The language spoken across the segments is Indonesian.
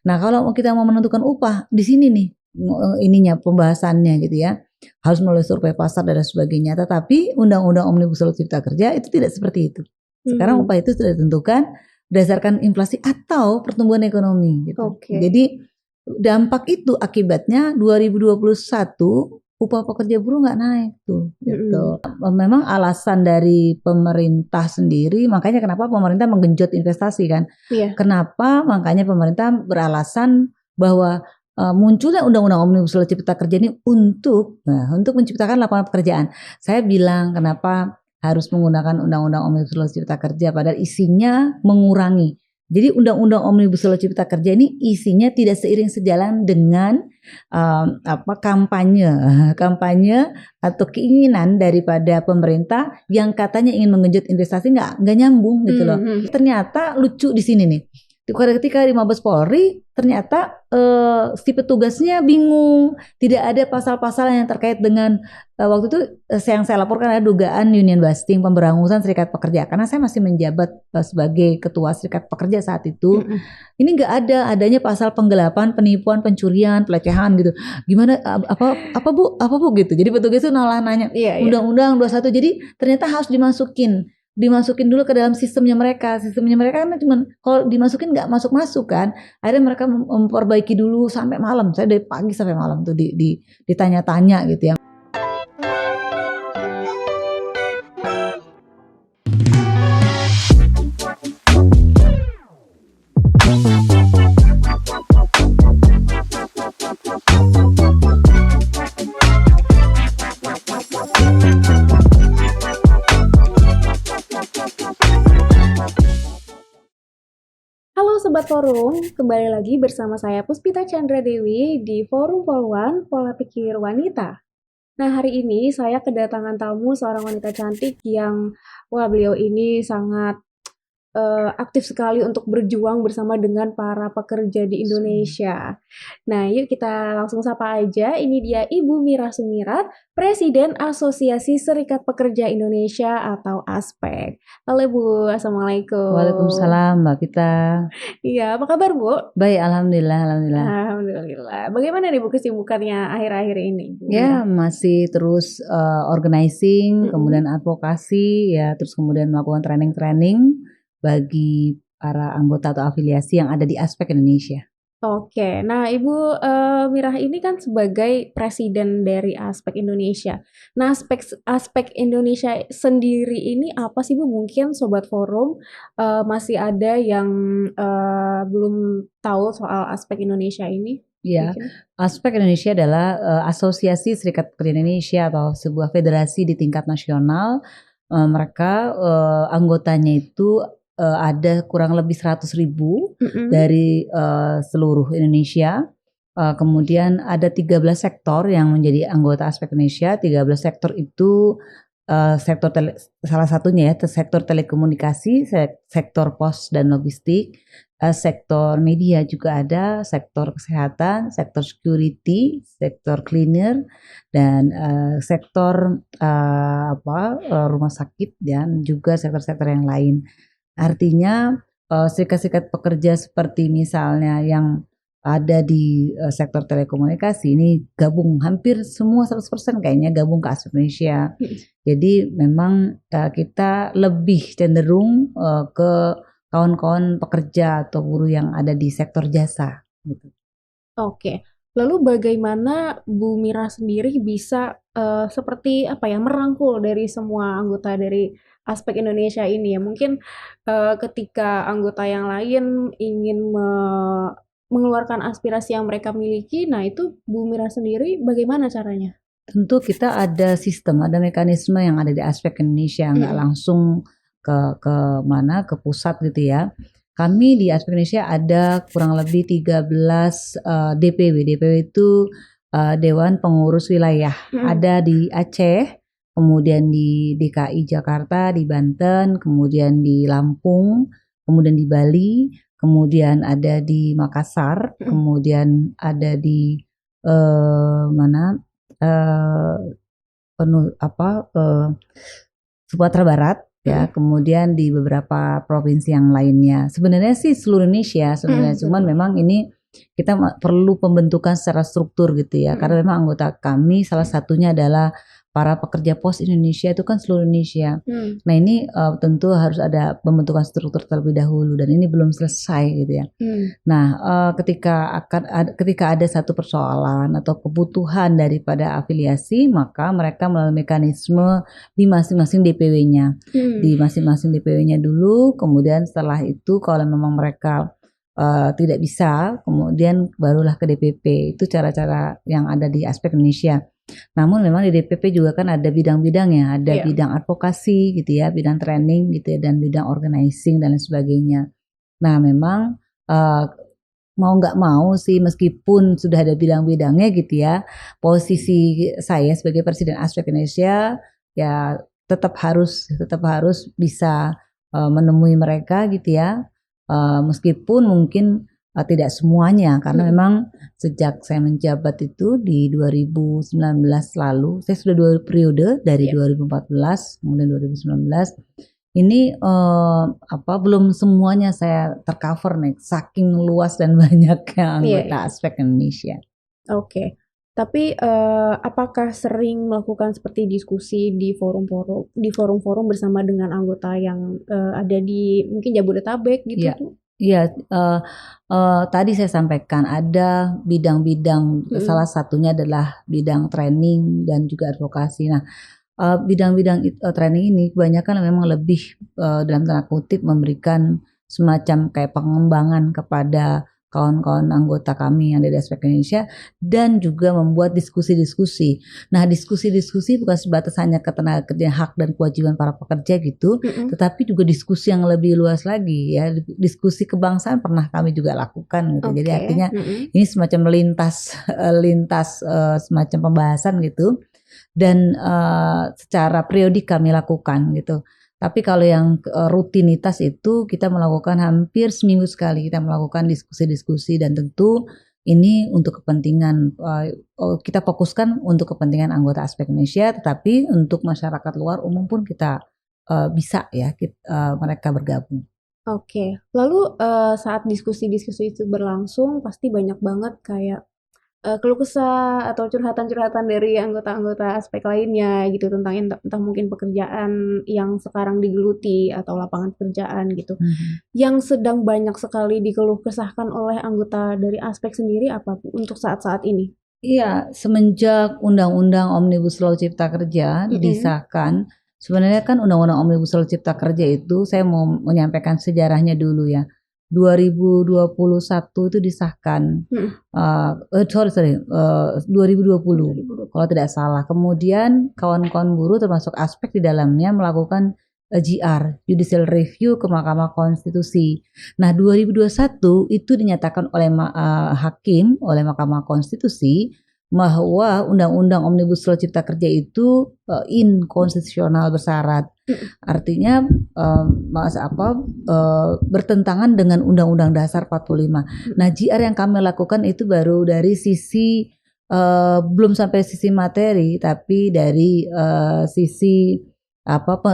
Nah, kalau kita mau menentukan upah di sini nih ininya pembahasannya gitu ya. Harus melalui survei pasar dan sebagainya. Tetapi Undang-Undang Omnibus Law Cipta Kerja itu tidak seperti itu. Sekarang upah itu sudah ditentukan berdasarkan inflasi atau pertumbuhan ekonomi gitu. Jadi dampak itu akibatnya 2021 upah pekerja buruh nggak naik tuh gitu. Memang alasan dari pemerintah sendiri, makanya kenapa pemerintah menggenjot investasi kan. Kenapa makanya pemerintah beralasan bahwa munculnya Undang-Undang Omnibus Law Cipta Kerja ini untuk menciptakan lapangan pekerjaan. Saya bilang kenapa harus menggunakan Undang-Undang Omnibus Law Cipta Kerja padahal isinya mengurangi. Jadi Undang-Undang Omnibus Law Cipta Kerja ini isinya tidak seiring sejalan dengan kampanye atau keinginan daripada pemerintah yang katanya ingin menggenjot investasi, nggak nyambung gitu loh. Ternyata lucu di sini nih. Ketika di Mabes Polri ternyata si petugasnya bingung, tidak ada pasal-pasal yang terkait dengan waktu itu yang saya laporkan ada dugaan union busting, pemberangusan serikat pekerja, karena saya masih menjabat sebagai ketua serikat pekerja saat itu. Ini nggak adanya pasal penggelapan, penipuan, pencurian, pelecehan gitu. Gimana apa bu gitu. Jadi petugas itu malah nanya Undang-Undang 21. Jadi ternyata harus dimasukin dulu ke dalam sistemnya mereka kan cuma kalau dimasukin nggak masuk kan, akhirnya mereka memperbaiki dulu sampai malam. Saya dari pagi sampai malam tuh ditanya-tanya gitu ya. Sobat Forum, kembali lagi bersama saya Puspita Chandra Dewi di Forum Polwan Pola Pikir Wanita. Nah, hari ini saya kedatangan tamu seorang wanita cantik yang beliau ini sangat aktif sekali untuk berjuang bersama dengan para pekerja di Indonesia. Nah, yuk kita langsung sapa aja. Ini dia Ibu Mira Sumirat, Presiden Asosiasi Serikat Pekerja Indonesia atau ASPEK. Halo Bu, Assalamualaikum. Waalaikumsalam Mbak Pita. Iya, apa kabar Bu? Baik, alhamdulillah. Alhamdulillah. Bagaimana nih Bu kesibukannya akhir-akhir ini? Ya, masih terus organizing, kemudian advokasi, ya, terus kemudian melakukan training bagi para anggota atau afiliasi yang ada di ASPEK Indonesia. Oke, nah Ibu Mirah ini kan sebagai presiden dari ASPEK Indonesia. Nah, ASPEK Indonesia sendiri ini apa sih Bu? Mungkin Sobat Forum masih ada yang belum tahu soal ASPEK Indonesia ini. Ya, ASPEK Indonesia adalah Asosiasi Serikat Pekerja Indonesia atau sebuah federasi di tingkat nasional. Mereka anggotanya itu ada kurang lebih 100.000 dari seluruh Indonesia. Kemudian ada 13 sektor yang menjadi anggota ASPEK Indonesia. 13 sektor itu salah satunya ya sektor telekomunikasi, sektor pos dan logistik, sektor media juga ada, sektor kesehatan, sektor security, sektor cleaner, dan sektor rumah sakit dan juga sektor-sektor yang lain. Artinya serikat-serikat pekerja seperti misalnya yang ada di sektor telekomunikasi ini gabung hampir semua 100% kayaknya gabung ke ASPEK Indonesia. Jadi memang kita lebih cenderung ke kawan-kawan pekerja atau buruh yang ada di sektor jasa gitu. Oke. Lalu bagaimana Bu Mira sendiri bisa seperti merangkul dari semua anggota dari ASPEK Indonesia ini ya? Mungkin ketika anggota yang lain ingin mengeluarkan aspirasi yang mereka miliki, nah itu Bu Mira sendiri bagaimana caranya? Tentu kita ada sistem, ada mekanisme yang ada di ASPEK Indonesia, nggak langsung ke pusat gitu ya. Kami di ASPEK Indonesia ada kurang lebih 13 DPW. DPW itu Dewan Pengurus Wilayah. Ada di Aceh, kemudian di DKI Jakarta, di Banten, kemudian di Lampung, kemudian di Bali, kemudian ada di Makassar, kemudian ada di Sumatera Barat ya, kemudian di beberapa provinsi yang lainnya. Sebenarnya sih seluruh Indonesia sebenarnya, cuman memang ini kita perlu pembentukan secara struktur gitu ya. Karena memang anggota kami salah satunya adalah para pekerja pos Indonesia itu kan seluruh Indonesia. Nah ini tentu harus ada pembentukan struktur terlebih dahulu dan ini belum selesai gitu ya. Nah ketika ada satu persoalan atau kebutuhan daripada afiliasi, maka mereka melalui mekanisme di masing-masing DPW-nya, di masing-masing DPW-nya dulu. Kemudian setelah itu kalau memang mereka tidak bisa, kemudian barulah ke DPP. Itu cara-cara yang ada di aspek Indonesia. Namun memang di DPP juga kan ada bidang-bidangnya, ada bidang advokasi gitu ya, bidang training gitu ya, dan bidang organizing dan lain sebagainya. Nah memang mau nggak mau sih, meskipun sudah ada bidang-bidangnya gitu ya, posisi saya sebagai Presiden Aspek Indonesia ya tetap harus bisa menemui mereka gitu ya, meskipun mungkin tidak semuanya, karena memang sejak saya menjabat itu di 2019 lalu, saya sudah 2 periode dari 2014 kemudian 2019. Ini belum semuanya saya tercover nih, saking luas dan banyaknya anggota Aspek Indonesia. Oke. Tapi apakah sering melakukan seperti diskusi di forum-forum bersama dengan anggota yang ada di mungkin Jabodetabek gitu? Iya, tadi saya sampaikan ada bidang-bidang, salah satunya adalah bidang training dan juga advokasi. Nah, bidang-bidang training ini kebanyakan memang lebih dalam tanda kutip memberikan semacam kayak pengembangan kepada kawan-kawan anggota kami yang ada di Aspek Indonesia, dan juga membuat diskusi-diskusi. Nah, diskusi-diskusi bukan sebatas hanya ketenagakerjaan, hak dan kewajiban para pekerja gitu, tetapi juga diskusi yang lebih luas lagi ya. Diskusi kebangsaan pernah kami juga lakukan gitu. Jadi artinya ini semacam lintas semacam pembahasan gitu, dan secara periodik kami lakukan gitu. Tapi kalau yang rutinitas itu kita melakukan hampir seminggu sekali, kita melakukan diskusi-diskusi, dan tentu ini untuk kepentingan, kita fokuskan untuk kepentingan anggota Aspek Indonesia, tetapi untuk masyarakat luar umum pun kita bisa ya mereka bergabung. Oke. Lalu saat diskusi-diskusi itu berlangsung pasti banyak banget kayak keluh kesah atau curhatan-curhatan dari anggota-anggota aspek lainnya gitu, tentang entah mungkin pekerjaan yang sekarang digeluti atau lapangan pekerjaan gitu. Yang sedang banyak sekali dikeluh kesahkan oleh anggota dari aspek sendiri apa Bu untuk saat-saat ini? Iya, semenjak Undang-Undang Omnibus Law Cipta Kerja disahkan, sebenarnya kan Undang-Undang Omnibus Law Cipta Kerja itu saya mau menyampaikan sejarahnya dulu ya. 2021 itu disahkan, 2020 kalau tidak salah. Kemudian kawan-kawan buruh termasuk Aspek di dalamnya melakukan JR, Judicial Review ke Mahkamah Konstitusi. Nah 2021 itu dinyatakan oleh hakim, oleh Mahkamah Konstitusi, bahwa Undang-Undang Omnibus Law Cipta Kerja itu inkonstitusional bersyarat. Artinya bertentangan dengan Undang-Undang Dasar 45. Nah, JR yang kami lakukan itu baru dari sisi belum sampai sisi materi, tapi dari sisi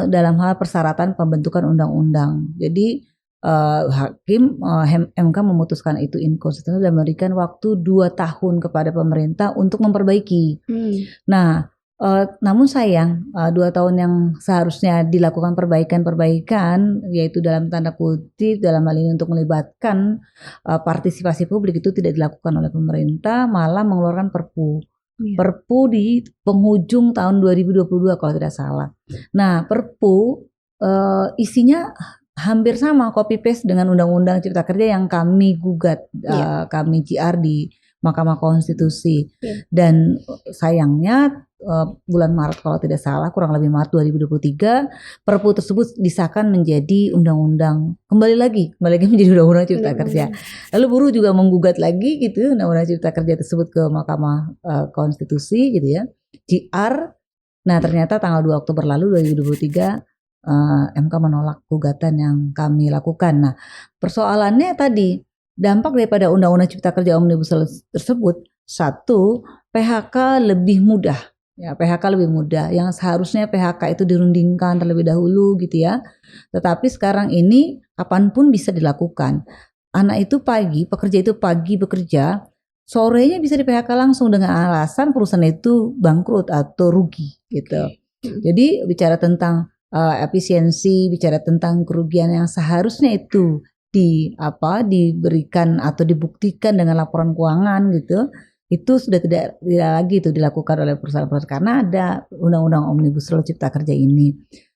dalam hal persyaratan pembentukan undang-undang. Jadi hakim MK memutuskan itu inkonstitusional dan memberikan waktu 2 tahun kepada pemerintah untuk memperbaiki. Nah, namun sayang 2 tahun yang seharusnya dilakukan perbaikan, yaitu dalam tanda kutip dalam hal ini untuk melibatkan partisipasi publik, itu tidak dilakukan oleh pemerintah, malah mengeluarkan Perpu di penghujung tahun 2022 kalau tidak salah. Nah, Perpu isinya hampir sama, copy paste dengan Undang-Undang Cipta Kerja yang kami gugat, kami JR di Mahkamah Konstitusi. Dan sayangnya bulan Maret kalau tidak salah, kurang lebih Maret 2023, Perpu tersebut disahkan menjadi undang-undang, kembali lagi menjadi Undang-Undang Cipta Kerja. Lalu buruh juga menggugat lagi gitu Undang-Undang Cipta Kerja tersebut ke Mahkamah Konstitusi gitu ya, JR. Nah ternyata tanggal 2 Oktober lalu 2023 MK menolak gugatan yang kami lakukan. Nah, persoalannya tadi dampak daripada Undang-Undang Cipta Kerja Omnibus Law tersebut, satu, PHK lebih mudah. Ya, PHK lebih mudah. Yang seharusnya PHK itu dirundingkan terlebih dahulu gitu ya. Tetapi sekarang ini kapanpun bisa dilakukan. anak itu pekerja itu pagi bekerja, sorenya bisa di PHK langsung dengan alasan perusahaan itu bangkrut atau rugi gitu. Jadi bicara tentang efisiensi, bicara tentang kerugian yang seharusnya itu diberikan atau dibuktikan dengan laporan keuangan gitu, itu sudah tidak lagi itu dilakukan oleh perusahaan-perusahaan karena ada undang-undang Omnibus Law Cipta Kerja ini.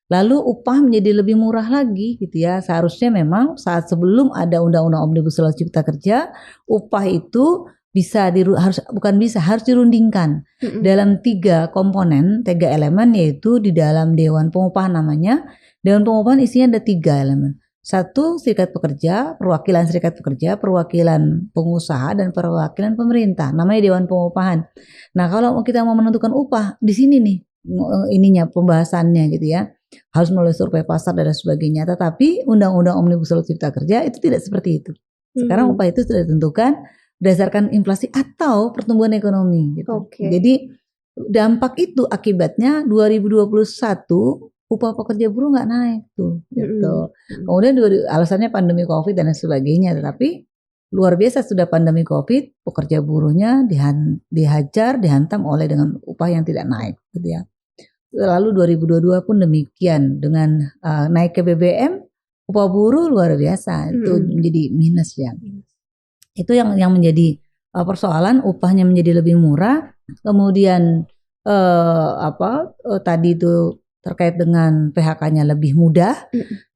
Lalu upah menjadi lebih murah lagi gitu ya. Seharusnya memang saat sebelum ada undang-undang Omnibus Law Cipta Kerja, upah itu harus dirundingkan dalam 3 komponen, 3 elemen, yaitu di dalam Dewan Pengupahan namanya. Dewan Pengupahan isinya ada 3 elemen. 1, serikat pekerja, perwakilan serikat pekerja, perwakilan pengusaha, dan perwakilan pemerintah. Namanya Dewan Pengupahan. Nah, kalau kita mau menentukan upah, di sini nih pembahasannya gitu ya. Harus melalui survei pasar dan sebagainya. Tetapi Undang-Undang Omnibus Law Cipta Kerja itu tidak seperti itu. Sekarang upah itu sudah ditentukan berdasarkan inflasi atau pertumbuhan ekonomi gitu. Jadi dampak itu akibatnya 2021 upah pekerja buruh nggak naik tuh gitu. Kemudian alasannya pandemi Covid dan sebagainya, tetapi luar biasa sudah pandemi Covid, pekerja buruhnya dihantam oleh dengan upah yang tidak naik gitu ya. Lalu 2022 pun demikian dengan naik ke BBM, upah buruh luar biasa itu menjadi minus ya. Itu yang menjadi persoalan, upahnya menjadi lebih murah. Kemudian tadi itu terkait dengan PHK-nya lebih mudah.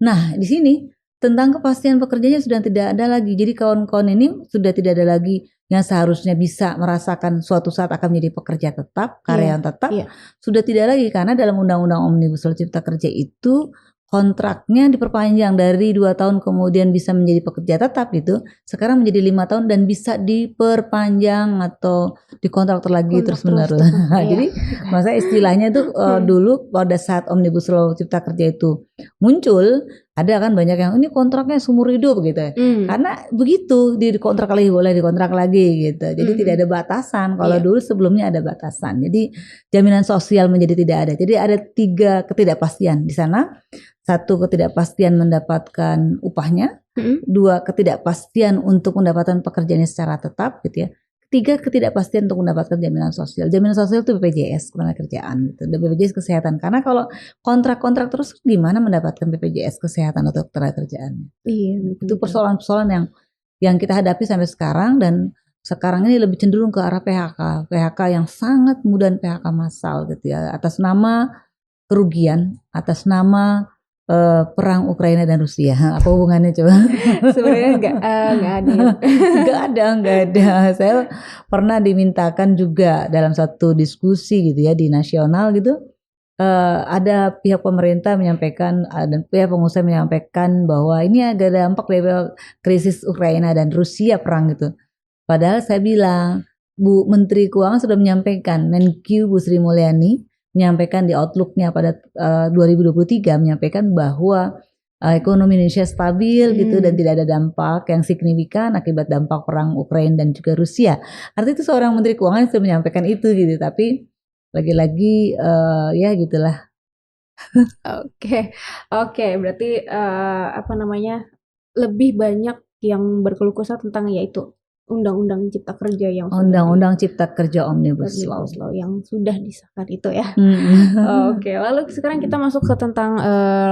Nah, di sini tentang kepastian pekerjanya sudah tidak ada lagi. Jadi kawan-kawan ini sudah tidak ada lagi yang seharusnya bisa merasakan suatu saat akan menjadi pekerja tetap, karyawan tetap. Sudah tidak lagi karena dalam Undang-Undang Omnibus Law Cipta Kerja itu kontraknya diperpanjang dari 2 tahun kemudian bisa menjadi pekerja tetap gitu. Sekarang menjadi 5 tahun dan bisa diperpanjang atau dikontrak lagi terus-menerus. Jadi maksudnya istilahnya itu dulu pada saat Omnibus Law Cipta Kerja itu muncul, ada kan banyak yang ini kontraknya seumur hidup gitu. Karena begitu dikontrak lagi boleh dikontrak lagi gitu. Jadi tidak ada batasan. Kalau dulu sebelumnya ada batasan. Jadi jaminan sosial menjadi tidak ada. Jadi ada 3 ketidakpastian di sana. 1, ketidakpastian mendapatkan upahnya. 2, ketidakpastian untuk mendapatkan pekerjaannya secara tetap gitu ya. 3, ketidakpastian untuk mendapatkan jaminan sosial. Jaminan sosial itu BPJS ketenagakerjaan gitu. Dan BPJS kesehatan. Karena kalau kontrak-kontrak terus gimana mendapatkan BPJS kesehatan atau ketenagakerjaan? Itu persoalan-persoalan yang kita hadapi sampai sekarang, dan sekarang ini lebih cenderung ke arah PHK yang sangat mudah, PHK massal gitu ya, atas nama kerugian, atas nama perang Ukraina dan Rusia. Apa hubungannya coba? Sebenarnya nggak ada. Saya pernah dimintakan juga dalam satu diskusi gitu ya di nasional gitu. Ada pihak pemerintah menyampaikan dan pihak pengusaha menyampaikan bahwa ini ada dampak dari krisis Ukraina dan Rusia perang gitu. Padahal saya bilang, Bu Menteri Keuangan sudah menyampaikan, Menkyu Bu Sri Mulyani menyampaikan di Outlook-nya pada 2023 menyampaikan bahwa ekonomi Indonesia stabil gitu dan tidak ada dampak yang signifikan akibat dampak perang Ukraina dan juga Rusia. Artinya itu seorang Menteri Keuangan sudah menyampaikan itu gitu, tapi lagi-lagi ya gitulah. Oke, berarti lebih banyak yang berkeluh kesah tentang yaitu Undang-Undang Cipta Kerja Undang-Undang Cipta Kerja Omnibus Law yang sudah disahkan itu ya. Oke, lalu sekarang kita masuk ke tentang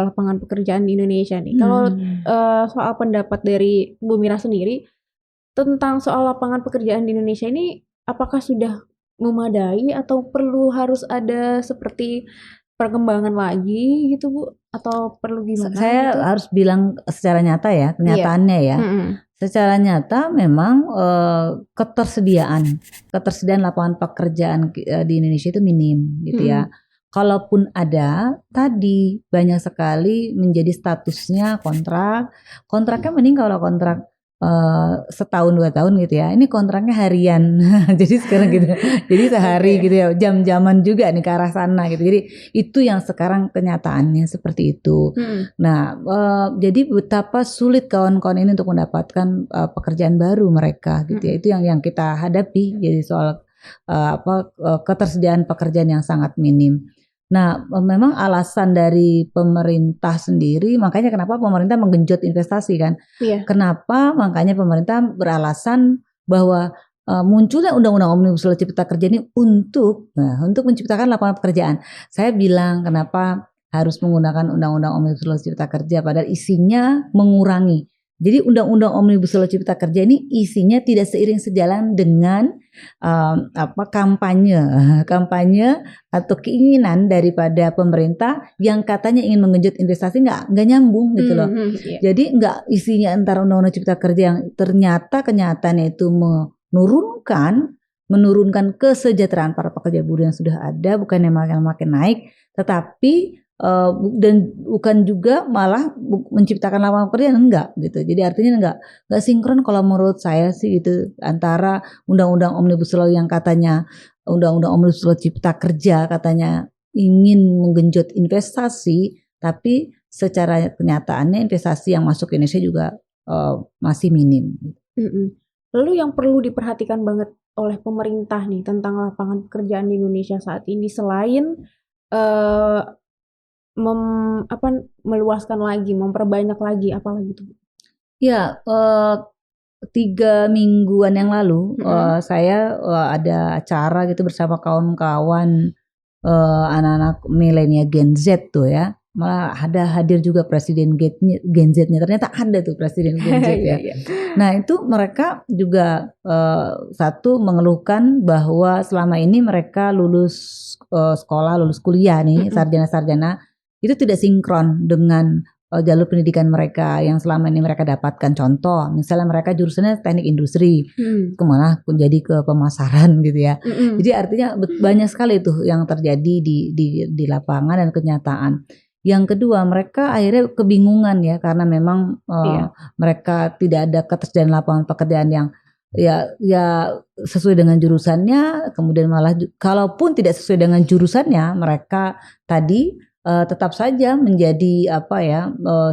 lapangan pekerjaan di Indonesia nih. Kalau soal pendapat dari Bu Mira sendiri tentang soal lapangan pekerjaan di Indonesia ini, apakah sudah memadai atau perlu harus ada seperti perkembangan lagi gitu Bu, atau perlu gimana? Saya gitu? harus bilang secara nyata ya, kenyataannya ya. Secara nyata memang ketersediaan lapangan pekerjaan di Indonesia itu minim gitu ya. Kalaupun ada, tadi banyak sekali menjadi statusnya kontraknya mending kalau kontrak setahun 2 tahun gitu ya. Ini kontraknya harian, jadi sekarang gitu. Jadi sehari gitu ya, jam-jaman juga nih ke arah sana gitu. Jadi itu yang sekarang kenyataannya seperti itu. Nah, jadi betapa sulit kawan-kawan ini untuk mendapatkan pekerjaan baru mereka gitu ya. Itu yang kita hadapi. Jadi soal ketersediaan pekerjaan yang sangat minim. Nah, memang alasan dari pemerintah sendiri, makanya kenapa pemerintah menggenjot investasi kan? Iya. Kenapa? Makanya pemerintah beralasan bahwa munculnya Undang-Undang Omnibus Law Cipta Kerja ini untuk menciptakan lapangan pekerjaan. Saya bilang kenapa harus menggunakan Undang-Undang Omnibus Law Cipta Kerja, padahal isinya mengurangi. Jadi Undang-Undang Omnibus Law Cipta Kerja ini isinya tidak seiring sejalan dengan kampanye atau keinginan daripada pemerintah yang katanya ingin menggenjot investasi, nggak nyambung gitu loh. Iya. Jadi nggak isinya antara Undang-Undang Cipta Kerja yang ternyata kenyataannya itu menurunkan kesejahteraan para pekerja buruh yang sudah ada, bukan yang makin naik, tetapi dan bukan juga malah menciptakan lapangan pekerjaan, enggak gitu. Jadi artinya enggak sinkron kalau menurut saya sih gitu, antara Undang-Undang Omnibus Law yang katanya Undang-Undang Omnibus Law Cipta Kerja katanya ingin menggenjot investasi, tapi secara kenyataannya investasi yang masuk ke Indonesia juga masih minim. Lalu yang perlu diperhatikan banget oleh pemerintah nih tentang lapangan pekerjaan di Indonesia saat ini selain meluaskan lagi, memperbanyak lagi, apalagi tuh? Ya, 3 mingguan yang lalu saya ada acara gitu bersama kawan-kawan anak-anak milenial Gen Z tuh ya. Malah hadir juga presiden Gen Z-nya. Ternyata ada tuh presiden Gen Z ya. Nah, itu mereka juga satu mengeluhkan bahwa selama ini mereka lulus sekolah, lulus kuliah nih, sarjana-sarjana itu tidak sinkron dengan jalur pendidikan mereka yang selama ini mereka dapatkan. Contoh, misalnya mereka jurusannya teknik industri, kemana jadi ke pemasaran gitu ya. Jadi artinya banyak sekali tuh yang terjadi di lapangan dan kenyataan. Yang kedua, mereka akhirnya kebingungan ya, karena memang mereka tidak ada ketersediaan lapangan pekerjaan yang ya sesuai dengan jurusannya. Kemudian malah kalaupun tidak sesuai dengan jurusannya, mereka tadi tetap saja menjadi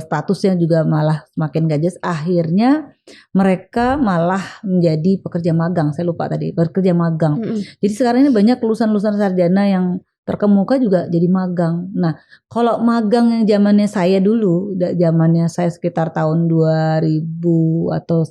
statusnya juga malah semakin gak jelas. Akhirnya mereka malah menjadi pekerja magang. Saya lupa tadi, pekerja magang. Jadi sekarang ini banyak lulusan sarjana yang terkemuka juga jadi magang. Nah, kalau magang yang zamannya saya dulu, zamannya saya sekitar tahun 2000 atau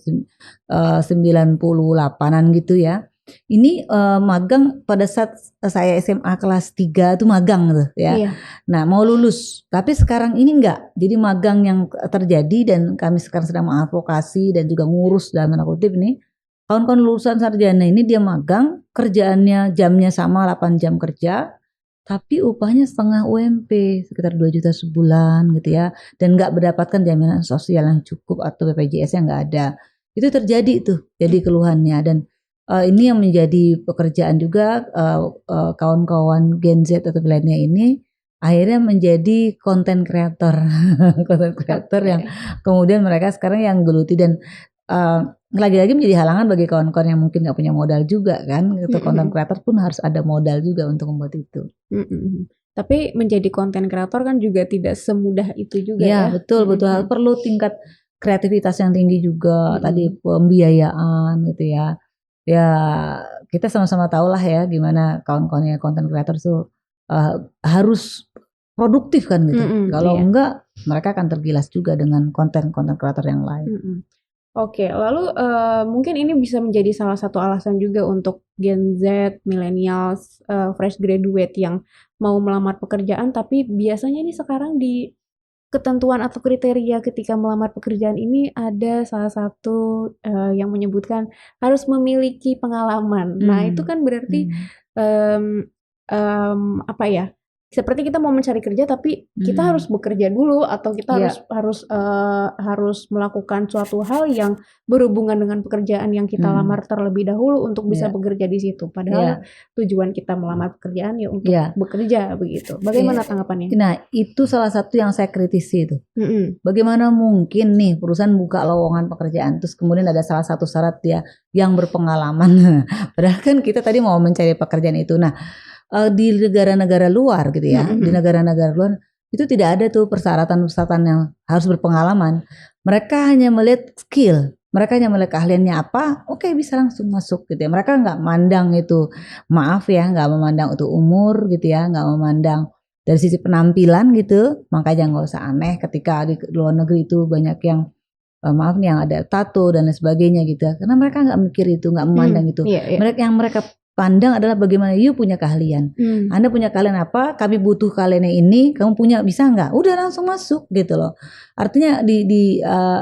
98-an gitu ya. Ini magang pada saat saya SMA kelas 3 tuh magang tuh ya. Iya. Nah, mau lulus. Tapi sekarang ini enggak. Jadi magang yang terjadi dan kami sekarang sedang mengadvokasi dan juga ngurus dalam tanda kutip nih. Kawan-kawan lulusan sarjana ini dia magang, kerjaannya jamnya sama 8 jam kerja, tapi upahnya setengah UMP, sekitar 2 juta sebulan gitu ya. Dan enggak mendapatkan jaminan sosial yang cukup atau BPJS yang enggak ada. Itu terjadi tuh, jadi keluhannya. Dan ini yang menjadi pekerjaan juga kawan-kawan Gen Z atau milenial ini akhirnya menjadi content creator, yang kemudian mereka sekarang yang geluti dan lagi-lagi menjadi halangan bagi kawan-kawan yang mungkin nggak punya modal juga kan. Gitu, content creator pun harus ada modal juga untuk membuat itu. Tapi menjadi content creator kan juga tidak semudah itu juga ya. Betul. Perlu tingkat kreativitas yang tinggi juga, tadi pembiayaan gitu ya. Ya kita sama-sama tahu lah ya gimana kawan-kawannya content creator tuh harus produktif kan gitu. Kalau enggak mereka akan tergilas juga dengan konten creator yang lain. Oke, lalu mungkin ini bisa menjadi salah satu alasan juga untuk Gen Z, millennials, fresh graduate yang mau melamar pekerjaan, tapi biasanya nih sekarang di ketentuan atau kriteria ketika melamar pekerjaan ini ada salah satu yang menyebutkan harus memiliki pengalaman. Nah, itu kan berarti seperti kita mau mencari kerja tapi kita harus bekerja dulu atau kita harus melakukan suatu hal yang berhubungan dengan pekerjaan yang kita lamar terlebih dahulu untuk bisa bekerja di situ. Padahal tujuan kita melamar pekerjaan ya untuk bekerja begitu. Bagaimana tanggapannya? Nah, itu salah satu yang saya kritisi itu. Bagaimana mungkin nih perusahaan buka lowongan pekerjaan terus kemudian ada salah satu syarat ya yang berpengalaman. Padahal kan kita tadi mau mencari pekerjaan itu. Nah, di negara-negara luar gitu ya, di negara-negara luar itu tidak ada tuh persyaratan-persyaratan yang harus berpengalaman. Mereka hanya melihat skill, mereka hanya melihat keahliannya apa, oke bisa langsung masuk gitu ya. Mereka nggak memandang itu, maaf ya, nggak memandang itu umur gitu ya, nggak memandang dari sisi penampilan gitu, makanya nggak usah aneh ketika di luar negeri itu banyak yang maaf nih yang ada tato dan lain sebagainya gitu ya. Karena mereka nggak mikir itu, nggak memandang itu. Iya. Mereka pandang adalah bagaimana you punya keahlian. Anda punya keahlian apa? Kami butuh kalian yang ini. Kamu punya bisa nggak? Udah langsung masuk gitu loh. Artinya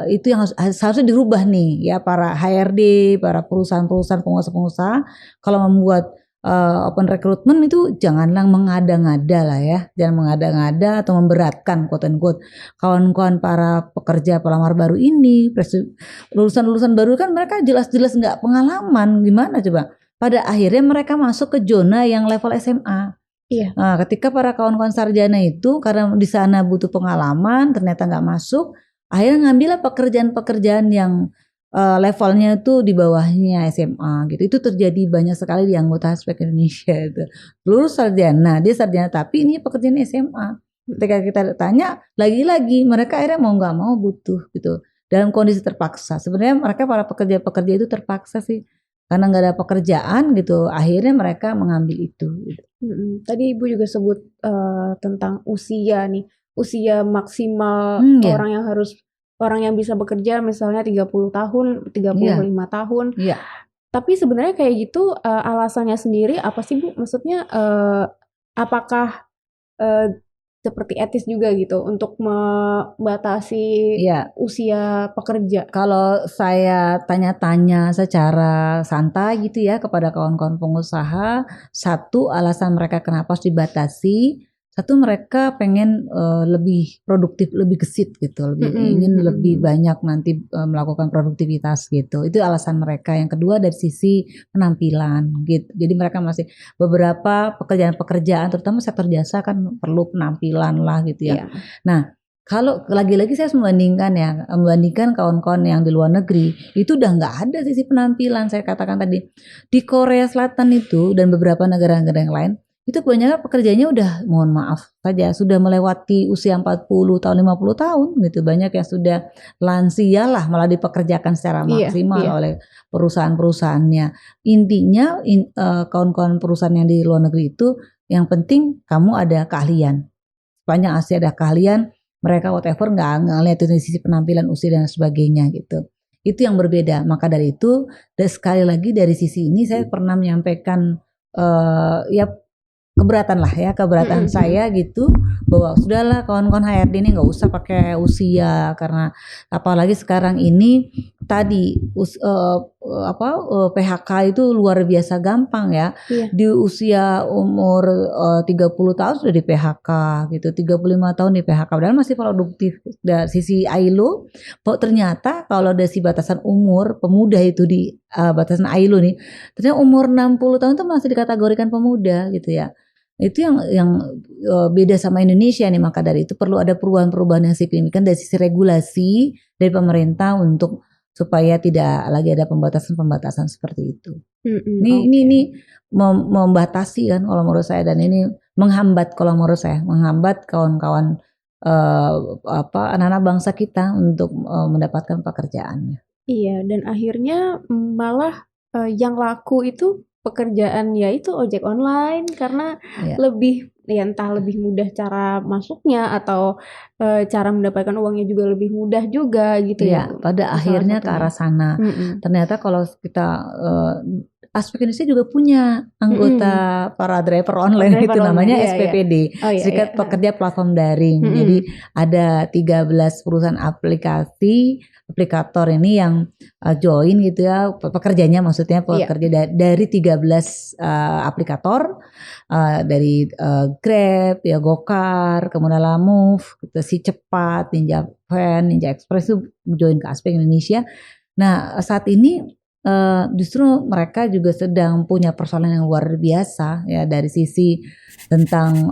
itu yang harusnya dirubah nih ya para HRD, para perusahaan-perusahaan pengusaha-pengusaha kalau membuat open recruitment itu janganlah mengada-ngada lah ya, jangan mengada-ngada atau memberatkan quote unquote kawan-kawan para pekerja pelamar baru ini, lulusan-lulusan baru kan mereka jelas-jelas nggak pengalaman gimana coba. Pada akhirnya mereka masuk ke zona yang level SMA. Iya. Nah, ketika para kawan-kawan sarjana itu karena di sana butuh pengalaman, ternyata nggak masuk, akhirnya ngambillah pekerjaan-pekerjaan yang levelnya itu di bawahnya SMA gitu. Itu terjadi banyak sekali di anggota Aspek Indonesia itu. Lulus sarjana, dia sarjana tapi ini pekerjaan SMA. Ketika kita tanya, lagi-lagi mereka akhirnya mau nggak mau butuh gitu. Dalam kondisi terpaksa. Sebenarnya mereka para pekerja-pekerja itu terpaksa sih. Karena nggak ada pekerjaan gitu, akhirnya mereka mengambil itu. Gitu. Tadi Ibu juga sebut tentang usia nih, usia maksimal orang yang bisa bekerja misalnya 30 tahun, 35 tahun. Iya. Tapi sebenarnya kayak gitu alasannya sendiri apa sih Bu? Maksudnya apakah seperti etis juga gitu untuk membatasi usia pekerja? Kalau saya tanya-tanya secara santai gitu ya kepada kawan-kawan pengusaha, satu alasan mereka kenapa harus dibatasi, satu mereka pengen lebih produktif, lebih gesit gitu, ingin lebih banyak nanti melakukan produktivitas gitu. Itu alasan mereka. Yang kedua dari sisi penampilan gitu. Jadi mereka masih beberapa pekerjaan-pekerjaan, terutama sektor jasa kan perlu penampilan lah gitu ya. Nah, kalau lagi-lagi saya membandingkan kawan-kawan yang di luar negeri itu udah nggak ada sisi penampilan. Saya katakan tadi di Korea Selatan itu dan beberapa negara-negara yang lain itu kebanyakan pekerjanya udah mohon maaf saja sudah melewati usia 40 tahun 50 tahun gitu. Banyak yang sudah lansia lah malah dipekerjakan secara maksimal oleh perusahaan-perusahaannya. Intinya kawan-kawan perusahaan yang di luar negeri itu yang penting kamu ada keahlian. Sepanjang Asia ada keahlian, mereka whatever nggak ngeliat dari sisi penampilan usia dan sebagainya gitu. Itu yang berbeda. Maka dari itu dan sekali lagi dari sisi ini saya pernah menyampaikan keberatan saya gitu bahwa sudahlah kawan-kawan HRD ini nggak usah pakai usia karena apalagi sekarang ini tadi PHK itu luar biasa gampang ya. Di usia umur 30 tahun sudah di PHK gitu, 35 tahun di PHK padahal masih produktif. Dari sisi ILO ternyata kalau dari si batasan umur pemuda itu di batasan ILO nih, ternyata umur 60 tahun itu masih dikategorikan pemuda gitu ya. Itu yang beda sama Indonesia nih, maka dari itu perlu ada perubahan-perubahan yang signifikan dari sisi regulasi dari pemerintah untuk supaya tidak lagi ada pembatasan-pembatasan seperti itu. Ini membatasi kan kalau menurut saya, dan ini menghambat kalau menurut saya, menghambat kawan-kawan anak-anak bangsa kita untuk mendapatkan pekerjaannya. Iya, dan akhirnya malah yang laku itu pekerjaan yaitu ojek online karena lebih entah lebih mudah cara masuknya atau cara mendapatkan uangnya juga lebih mudah juga gitu ya. Pada akhirnya ke arah sana. Ternyata kalau kita Aspek Indonesia juga punya anggota para driver online itu namanya SPPD, Serikat Pekerja Platform Daring. Jadi ada 13 perusahaan aplikator ini yang join gitu ya, pekerjanya maksudnya pekerja dari 13 aplikator dari Grab, ya Gokar, kemudian Lamove, gitu, Si Cepat, Ninja Van, Ninja Express itu join ke Aspek Indonesia. Nah saat ini justru mereka juga sedang punya persoalan yang luar biasa ya dari sisi tentang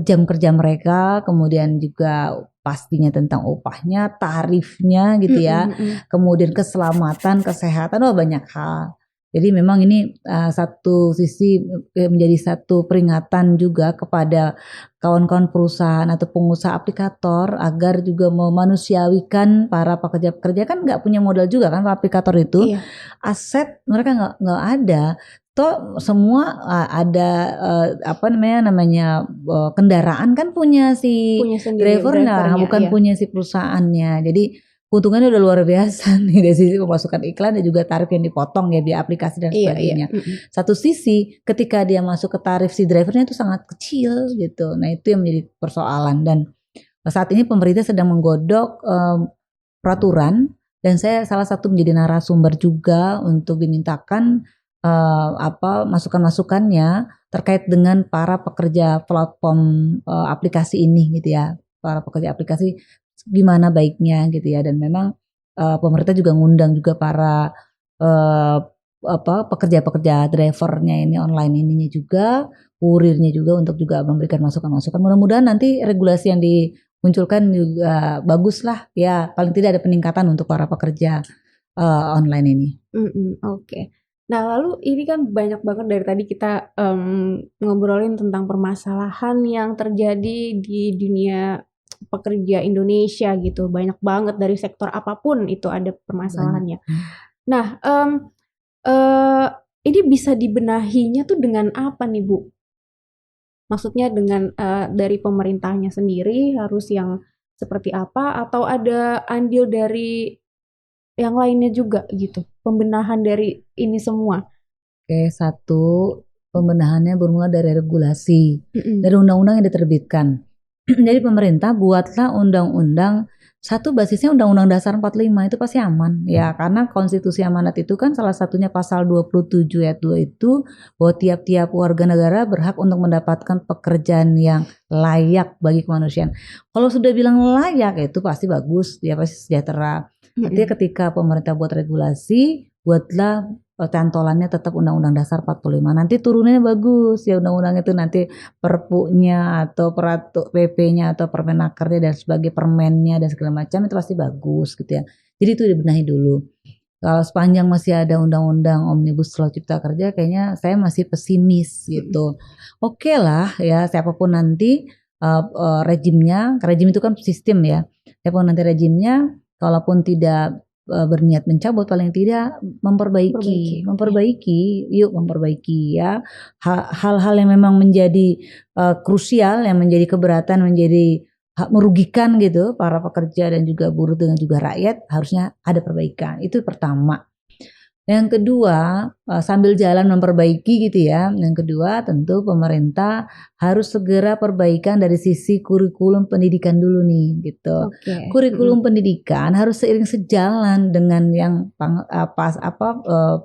jam kerja mereka, kemudian juga pastinya tentang upahnya, tarifnya gitu ya, kemudian keselamatan, kesehatan, banyak hal. Jadi memang ini satu sisi menjadi satu peringatan juga kepada kawan-kawan perusahaan atau pengusaha aplikator agar juga memanusiawikan para pekerja-pekerja, kan nggak punya modal juga kan aplikator itu, Iya. aset mereka nggak ada. Toh semua ada apa namanya kendaraan kan punya si Punya sendiri drivernya, drivernya, bukan iya. punya si perusahaannya. Jadi keuntungannya udah luar biasa nih dari sisi pemasukan iklan dan juga tarif yang dipotong ya biaya aplikasi dan Iya, iya. sebagainya. Satu sisi ketika dia masuk ke tarif si drivernya itu sangat kecil gitu. Nah itu yang menjadi persoalan, dan saat ini pemerintah sedang menggodok peraturan, dan saya salah satu menjadi narasumber juga untuk dimintakan masukan-masukannya terkait dengan para pekerja platform aplikasi ini gitu ya, para pekerja aplikasi gimana baiknya gitu ya. Dan memang pemerintah juga ngundang juga para pekerja-pekerja drivernya ini, online ininya juga, kurirnya juga, untuk juga memberikan masukan-masukan. Mudah-mudahan nanti regulasi yang dimunculkan juga bagus lah ya, paling tidak ada peningkatan untuk para pekerja online ini. Oke. Nah, lalu ini kan banyak banget dari tadi kita ngobrolin tentang permasalahan yang terjadi di dunia pekerja Indonesia gitu. Banyak banget dari sektor apapun itu ada permasalahannya. Nah, ini bisa dibenahinya tuh dengan apa nih, Bu? Maksudnya dengan dari pemerintahnya sendiri harus yang seperti apa, atau ada andil dari yang lainnya juga gitu, pembenahan dari ini semua? Oke, satu, pembenahannya bermula dari regulasi, dari undang-undang yang diterbitkan. Jadi pemerintah buatlah undang-undang, satu basisnya Undang-Undang Dasar 45 itu pasti aman ya, karena konstitusi amanat itu kan salah satunya pasal 27 ayat 2 itu bahwa tiap-tiap warga negara berhak untuk mendapatkan pekerjaan yang layak bagi kemanusiaan. Kalau sudah bilang layak itu pasti bagus, dia pasti sejahtera. Artinya ketika pemerintah buat regulasi, buatlah cantolannya tetap Undang-Undang Dasar 45. Nanti turunannya bagus ya undang-undang itu, nanti perpunya atau PP-nya atau permenakernya dan sebagai permennya dan segala macam itu pasti bagus gitu ya. Jadi itu dibenahi dulu. Kalau sepanjang masih ada undang-undang Omnibus Law Cipta Kerja, kayaknya saya masih pesimis gitu. Oke lah ya, siapapun nanti rejimnya, rejim itu kan sistem ya. Siapapun nanti rejimnya, kalaupun tidak berniat mencabut, paling tidak memperbaiki, yuk memperbaiki ya hal-hal yang memang menjadi krusial, yang menjadi keberatan, menjadi merugikan gitu para pekerja dan juga buruh dengan juga rakyat, harusnya ada perbaikan. Itu pertama. Yang kedua, sambil jalan memperbaiki gitu ya. Yang kedua, tentu pemerintah harus segera perbaikan dari sisi kurikulum pendidikan dulu nih gitu. Kurikulum pendidikan harus seiring sejalan dengan yang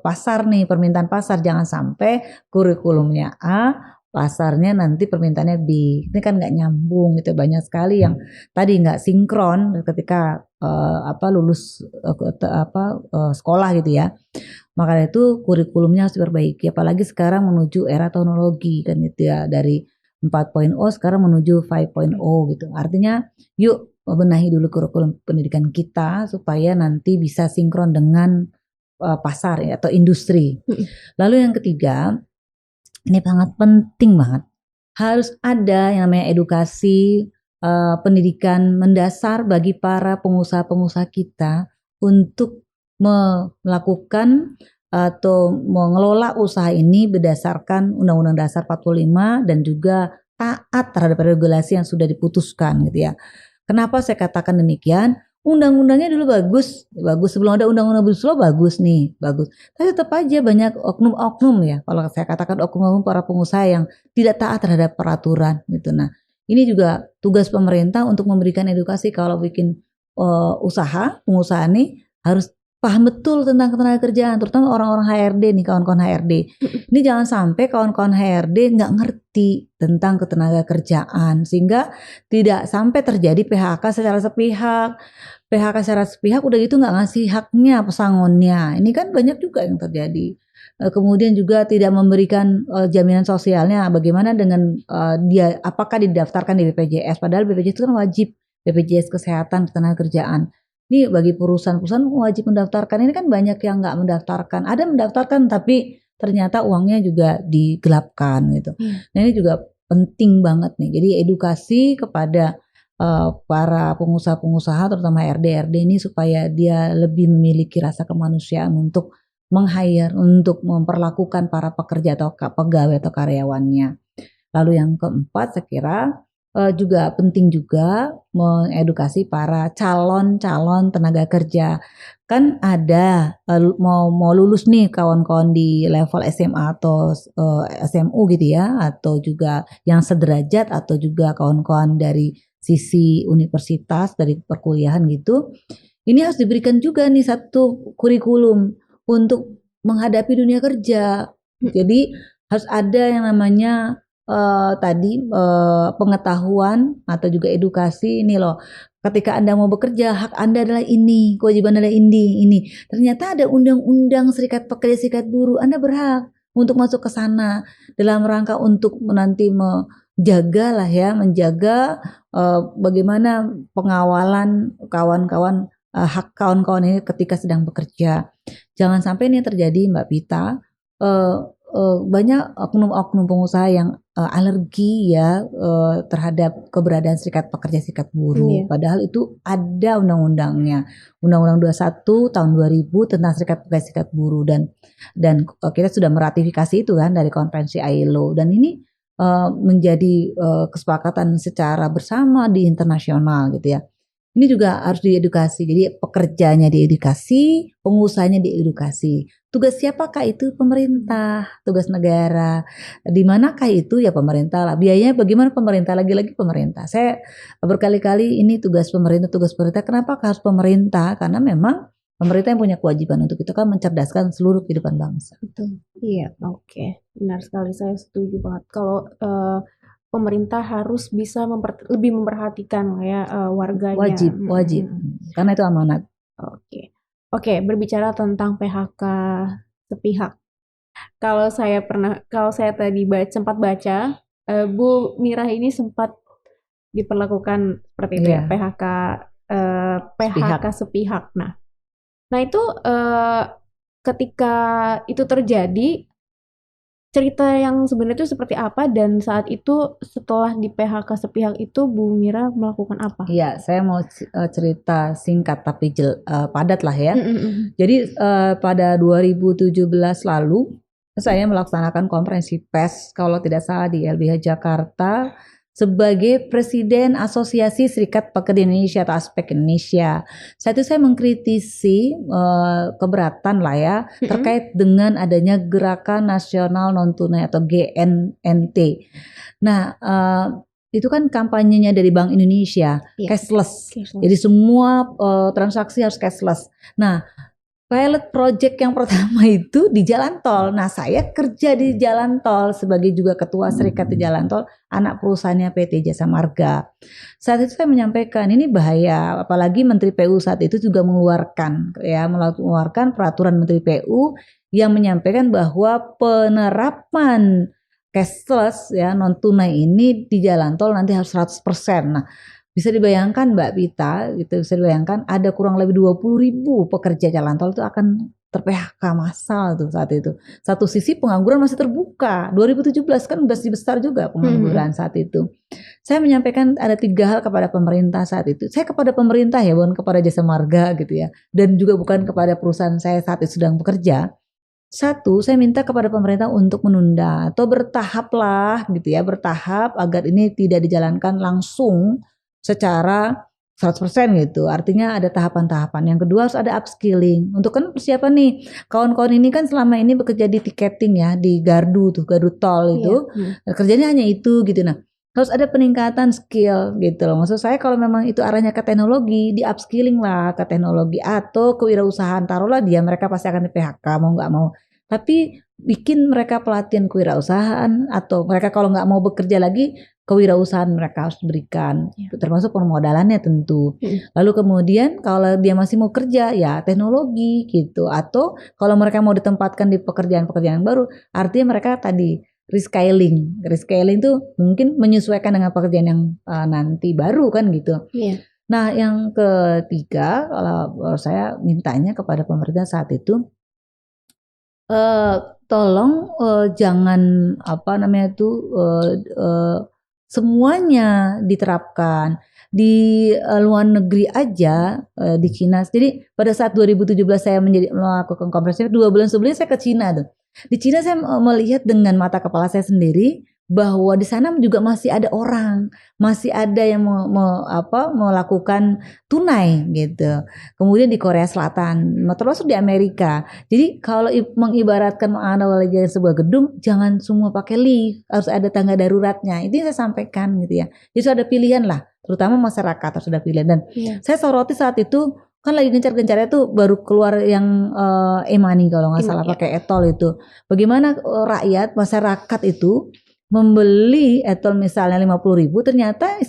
pasar nih, permintaan pasar. Jangan sampai kurikulumnya A, pasarnya nanti permintaannya B. Ini kan nggak nyambung gitu. Banyak sekali yang tadi nggak sinkron ketika lulus sekolah gitu ya. Makanya itu kurikulumnya harus diperbaiki, apalagi sekarang menuju era teknologi kan gitu ya, dari 4.0 sekarang menuju 5.0 gitu. Artinya yuk benahi dulu kurikulum pendidikan kita supaya nanti bisa sinkron dengan pasar ya, atau industri. Lalu yang ketiga, ini sangat penting banget, harus ada yang namanya edukasi pendidikan mendasar bagi para pengusaha-pengusaha kita untuk melakukan atau mengelola usaha ini berdasarkan Undang-Undang Dasar 45 dan juga taat terhadap regulasi yang sudah diputuskan gitu ya. Kenapa saya katakan demikian? Undang-undangnya dulu bagus sebelum ada Undang-Undang Omnibus Law bagus nih, bagus. Tapi tetap aja banyak oknum-oknum ya. Kalau saya katakan oknum-oknum para pengusaha yang tidak taat terhadap peraturan gitu. Nah, ini juga tugas pemerintah untuk memberikan edukasi kalau bikin pengusaha nih harus paham betul tentang ketenaga kerjaan, terutama orang-orang HRD nih, kawan-kawan HRD. Ini jangan sampai kawan-kawan HRD nggak ngerti tentang ketenaga kerjaan, sehingga tidak sampai terjadi PHK secara sepihak. PHK secara sepihak udah gitu nggak ngasih haknya, pesangonnya. Ini kan banyak juga yang terjadi. Kemudian juga tidak memberikan jaminan sosialnya. Bagaimana dengan dia, apakah didaftarkan di BPJS? Padahal BPJS itu kan wajib, BPJS Kesehatan Ketenagakerjaan. Ini bagi perusahaan-perusahaan wajib mendaftarkan, ini kan banyak yang nggak mendaftarkan. Ada mendaftarkan tapi ternyata uangnya juga digelapkan gitu. Nah ini juga penting banget nih. Jadi edukasi kepada para pengusaha-pengusaha terutama RD-RD ini supaya dia lebih memiliki rasa kemanusiaan untuk meng-hire, untuk memperlakukan para pekerja atau pegawai atau karyawannya. Lalu yang keempat saya kira juga penting juga mengedukasi para calon-calon tenaga kerja. Kan ada mau lulus nih kawan-kawan di level SMA atau SMU gitu ya, atau juga yang sederajat atau juga kawan-kawan dari sisi universitas dari perkuliahan gitu. Ini harus diberikan juga nih satu kurikulum untuk menghadapi dunia kerja. Jadi harus ada yang namanya pengetahuan atau juga edukasi ini loh. Ketika Anda mau bekerja, hak Anda adalah ini, kewajiban adalah ini. Ternyata ada undang-undang serikat pekerja, serikat buruh. Anda berhak untuk masuk ke sana dalam rangka untuk nanti menjaga bagaimana pengawalan kawan-kawan hak kawan-kawan ini ketika sedang bekerja. Jangan sampai ini terjadi Mbak Pita. Banyak oknum-oknum pengusaha yang alergi ya terhadap keberadaan serikat pekerja serikat buruh. Padahal itu ada undang-undangnya, Undang-Undang 21 tahun 2000 tentang serikat pekerja serikat buruh dan kita sudah meratifikasi itu kan dari konvensi ILO dan ini menjadi kesepakatan secara bersama di internasional gitu ya. Ini juga harus diedukasi. Jadi pekerjanya diedukasi, pengusahanya diedukasi. Tugas siapakah itu? Pemerintah, tugas negara. Di manakah itu? Ya pemerintah lah. Biayanya bagaimana pemerintah? Lagi-lagi pemerintah. Saya berkali-kali ini tugas pemerintah. Kenapa harus pemerintah? Karena memang pemerintah yang punya kewajiban untuk itu kan mencerdaskan seluruh kehidupan bangsa. Betul. Iya, oke. Benar sekali. Saya setuju banget. Kalau pemerintah harus bisa lebih memperhatikan ya warganya. Wajib. Karena itu amanat. Oke, berbicara tentang PHK sepihak. Kalau saya tadi sempat baca, Bu Mirah ini sempat diperlakukan seperti itu ya, PHK sepihak. Nah itu ketika itu terjadi, cerita yang sebenarnya itu seperti apa dan saat itu setelah di PHK sepihak itu Bu Mira melakukan apa? Iya, saya mau cerita singkat tapi padat lah ya. Jadi pada 2017 lalu saya melaksanakan konferensi pers kalau tidak salah di LBH Jakarta sebagai Presiden Asosiasi Serikat Pekerja Indonesia atau Aspek Indonesia. Saat itu saya mengkritisi keberatan lah ya terkait dengan adanya Gerakan Nasional Non Tunai atau GNNT. Nah itu kan kampanyenya dari Bank Indonesia, cashless. Jadi semua transaksi harus cashless. Nah pilot project yang pertama itu di jalan tol. Nah saya kerja di jalan tol sebagai juga ketua serikat di jalan tol, anak perusahaannya PT Jasa Marga. Saat itu saya menyampaikan ini bahaya, apalagi Menteri PU saat itu juga mengeluarkan peraturan Menteri PU yang menyampaikan bahwa penerapan cashless ya non tunai ini di jalan tol nanti harus 100%. Nah bisa dibayangkan Mbak Pita, gitu, bisa dibayangkan ada kurang lebih 20.000 pekerja jalan tol itu akan ter-PHK massal tuh saat itu. Satu sisi pengangguran masih terbuka, 2017 kan masih besar juga pengangguran saat itu. Saya menyampaikan ada 3 hal kepada pemerintah saat itu. Saya kepada pemerintah ya, bukan kepada Jasa Marga gitu ya. Dan juga bukan kepada perusahaan saya saat itu sedang bekerja. Satu, saya minta kepada pemerintah untuk menunda atau bertahap lah gitu ya, bertahap agar ini tidak dijalankan langsung secara 100% gitu. Artinya ada tahapan-tahapan. Yang kedua harus ada upskilling. Untuk kan persiapan nih. Kawan-kawan ini kan selama ini bekerja di tiketing ya, di gardu tol itu. Kerjanya hanya itu gitu. Nah, harus ada peningkatan skill gitu loh. Maksud saya kalau memang itu arahnya ke teknologi, di upskilling lah ke teknologi atau kewirausahaan. Taruhlah mereka pasti akan di PHK mau nggak mau. Tapi bikin mereka pelatihan kewirausahaan atau mereka kalau nggak mau bekerja lagi, kewirausahaan mereka harus berikan, termasuk permodalannya tentu. Lalu kemudian kalau dia masih mau kerja ya teknologi gitu, atau kalau mereka mau ditempatkan di pekerjaan-pekerjaan baru, artinya mereka tadi reskilling tuh mungkin menyesuaikan dengan pekerjaan yang nanti baru kan gitu. Nah, yang ketiga, kalau saya mintanya kepada pemerintah saat itu, tolong jangan apa namanya itu semuanya diterapkan di luar negeri aja, di Cina. Jadi pada saat 2017 saya melakukan konferensi, 2 bulan sebelumnya saya ke Cina tuh. Di Cina saya melihat dengan mata kepala saya sendiri bahwa di sana juga masih ada orang, masih ada yang melakukan tunai gitu. Kemudian di Korea Selatan, termasuk di Amerika. Jadi kalau mengibaratkan analogi sebuah gedung, jangan semua pakai lift, harus ada tangga daruratnya. Itu yang saya sampaikan gitu ya. Jadi sudah ada pilihan lah, terutama masyarakat harus ada pilihan. Dan saya soroti saat itu kan lagi gencar-gencarnya tuh baru keluar yang e-money kalau nggak salah pakai etol itu. Bagaimana rakyat masyarakat itu membeli etol misalnya 50.000, ternyata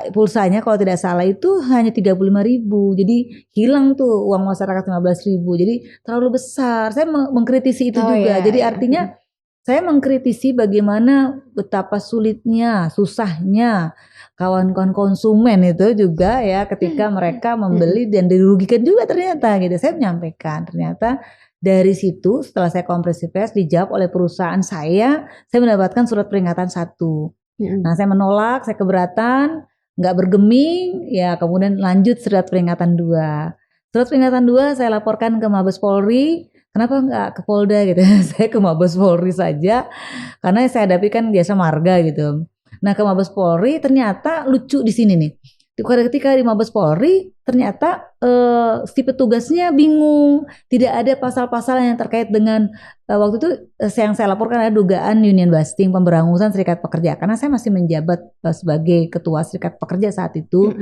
pulsanya kalau tidak salah itu hanya 35.000. Jadi hilang tuh uang masyarakat 15.000. Jadi terlalu besar. Saya mengkritisi itu juga. Jadi artinya saya mengkritisi bagaimana betapa sulitnya, susahnya kawan-kawan konsumen itu juga ya ketika mereka membeli dan dirugikan juga ternyata gitu. Saya menyampaikan ternyata dari situ setelah saya konferensi pers dijawab oleh perusahaan saya mendapatkan surat peringatan 1. Nah saya menolak, saya keberatan, nggak bergeming, ya kemudian lanjut surat peringatan 2. Surat peringatan 2 saya laporkan ke Mabes Polri, kenapa nggak ke Polda gitu, saya ke Mabes Polri saja, karena saya hadapi kan jasa marga gitu. Nah ke Mabes Polri ternyata lucu di sini nih. Ketika di Mabes Polri ternyata si petugasnya bingung, tidak ada pasal-pasal yang terkait dengan waktu itu yang saya laporkan ada dugaan union busting, pemberangusan serikat pekerja, karena saya masih menjabat sebagai ketua serikat pekerja saat itu.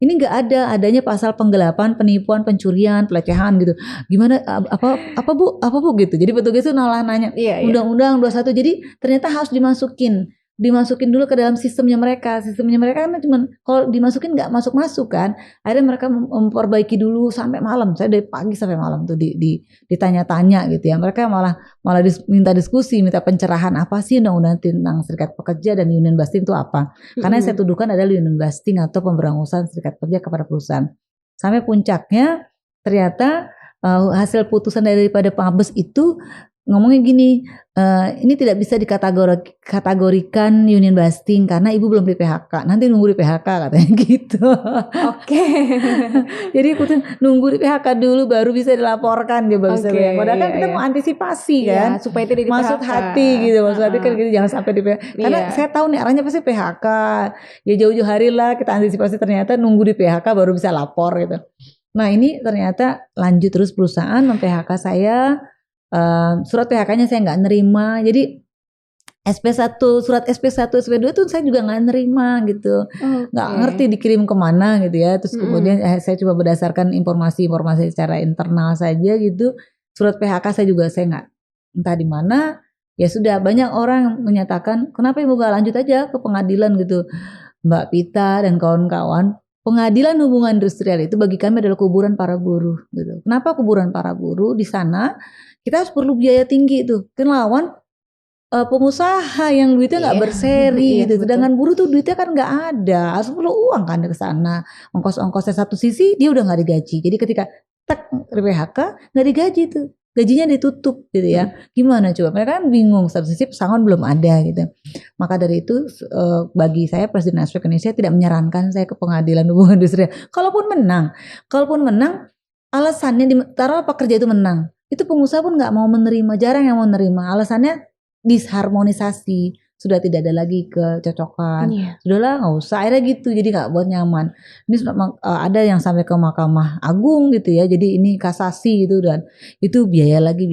Ini nggak adanya pasal penggelapan, penipuan, pencurian, pelecehan gitu. Gimana apa bu gitu. Jadi petugas itu malah nanya undang-undang 21. Jadi ternyata harus dimasukin dulu ke dalam sistemnya mereka kan cuma kalau dimasukin nggak masuk kan, akhirnya mereka memperbaiki dulu sampai malam. Saya dari pagi sampai malam tuh ditanya-tanya gitu ya, mereka malah minta diskusi, minta pencerahan apa sih undang-undang tentang serikat pekerja dan union busting itu apa, karena yang saya tuduhkan adalah union busting atau pemberangusan serikat pekerja kepada perusahaan. Sampai puncaknya ternyata hasil putusan daripada Mabes itu ngomongnya gini, ini tidak bisa dikategorikan union busting karena ibu belum di PHK. Nanti nunggu di PHK katanya gitu. Oke. Jadi nunggu di PHK dulu baru bisa dilaporkan dia bagusnya. Padahal kan kita mau antisipasi kan, supaya tidak di maksud PHK. hati gitu, maksud hati kan gitu, jangan sampai di PHK. Karena saya tahu nih arahnya pasti PHK. Ya jauh-jauh hari lah kita antisipasi, ternyata nunggu di PHK baru bisa lapor gitu. Nah ini ternyata lanjut terus perusahaan mem-PHK saya. Surat PHK-nya saya nggak nerima, jadi SP1, surat SP1, SP2 tuh saya juga nggak nerima gitu, nggak ngerti dikirim kemana gitu ya. Terus kemudian saya coba berdasarkan informasi secara internal saja gitu. Surat PHK saya nggak entah di mana. Ya sudah, banyak orang menyatakan kenapa ibu nggak lanjut aja ke pengadilan gitu, Mbak Pita dan kawan-kawan. Pengadilan hubungan industrial itu bagi kami adalah kuburan para buruh gitu. Kenapa kuburan para buruh? Di sana kita harus perlu biaya tinggi tuh, kan lawan pengusaha yang duitnya nggak berseri gitu. Sedangkan buruh tuh duitnya kan nggak ada, harus perlu uang kan ke sana. Ongkos-ongkosnya satu sisi dia udah nggak digaji. Jadi ketika PHK nggak digaji tuh, gajinya ditutup gitu ya. Gimana coba? Mereka kan bingung, satu sisi pesangon belum ada gitu. Maka dari itu bagi saya Presiden Aspek Indonesia tidak menyarankan saya ke pengadilan hubungan industrial. Kalaupun menang alasannya taruh pekerja itu menang, itu pengusaha pun nggak mau menerima, jarang yang mau menerima. Alasannya disharmonisasi, sudah tidak ada lagi kecocokan. Sudahlah nggak usah, akhirnya gitu, jadi nggak buat nyaman. Ini ada yang sampai ke Mahkamah Agung gitu ya, jadi ini kasasi gitu, dan itu biaya lagi.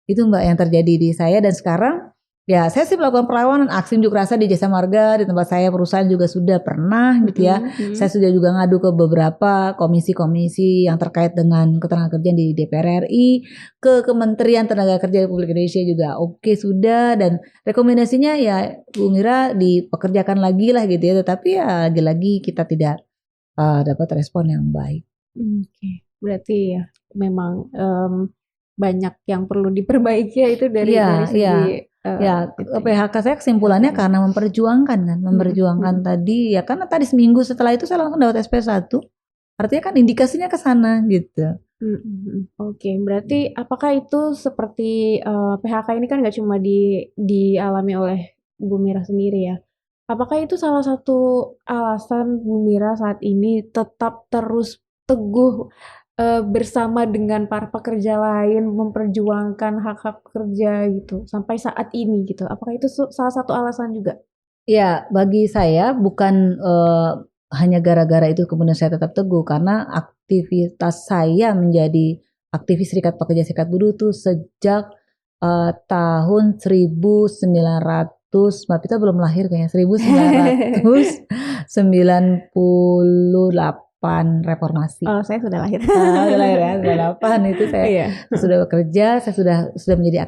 Itu Mbak yang terjadi di saya. Dan sekarang ya saya sih melakukan perlawanan, aksi unjuk rasa di Jasa Marga, di tempat saya perusahaan juga sudah pernah gitu ya. Saya sudah juga ngadu ke beberapa komisi-komisi yang terkait dengan ketenagakerjaan di DPR RI, ke Kementerian Tenaga Kerja Republik Indonesia juga sudah, dan rekomendasinya ya Bu Mira dipekerjakan lagi lah gitu ya, tetapi ya lagi-lagi kita tidak dapat respon yang baik. Berarti ya memang banyak yang perlu diperbaiki ya itu dari segi Ya, itu ya. PHK saya kesimpulannya PHK-nya. karena memperjuangkan kan, memperjuangkan tadi ya karena tadi seminggu setelah itu saya langsung dapat SP1. Artinya kan indikasinya ke sana gitu. Oke, berarti apakah itu seperti PHK ini kan nggak cuma dialami oleh Bu Mira sendiri ya? Apakah itu salah satu alasan Bu Mira saat ini tetap terus teguh bersama dengan para pekerja lain memperjuangkan hak-hak pekerja gitu sampai saat ini gitu? Apakah itu salah satu alasan juga? Ya, bagi saya bukan hanya gara-gara itu kemudian saya tetap teguh karena aktivitas saya menjadi aktivis Serikat Pekerja Serikat Buruh itu sejak tahun 1900, Mbak Pita belum lahir kayaknya, 1998 reformasi. Oh, saya sudah lahir. Udah lahir ya, 98 itu saya Iya. sudah bekerja, saya sudah menjadi